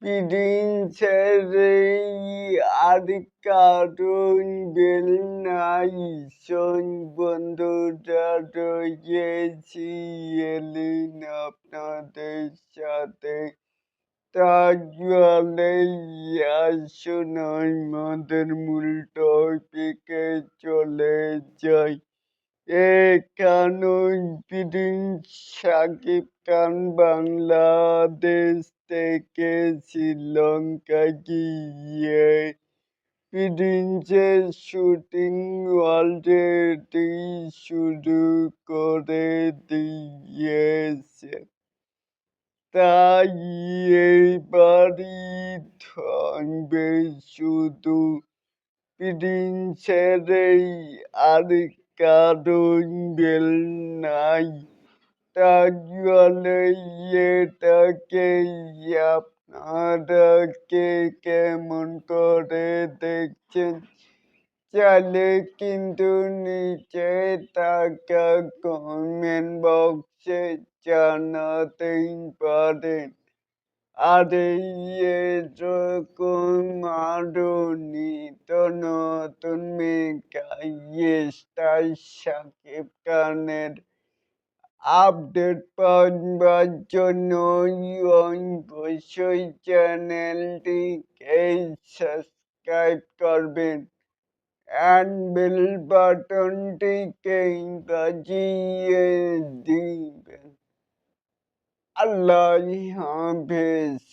প্রিন্সের আর কারণ বেল নাই, শোন বন্ধুরা রয়েছি এলেন আপনাদের সাথে, তাহলে আসুন আমাদের মূল টপিকে চলে যাই। এখানেই প্রিন্স শাকিব খান বাংলাদেশ থেকে শ্রীলঙ্কা গিয়ে প্রিন্সের শুটিং অলরেডি শুরু করে দিয়েছে। তাই এবারই থাকবে শুধু প্রিন্সের আর কারণ বেল নাই, তাহলে এটাকে আপনারা কে কেমন করে দেখছেন? চাইলে কিন্তু নিচে থাকা কমেন্ট বক্সে জানাতেই পারেন। আর এরকম আরো নিত্য নতুন মেগা স্টার শাকিব খানের আপডেট পাওয়ার জন্য অবশ্যই চ্যানেলটিকে সাবস্ক্রাইব করবেন and বেল বাটনটিকে বাজিয়ে দিবেন। আল্লাহ হাফেজ।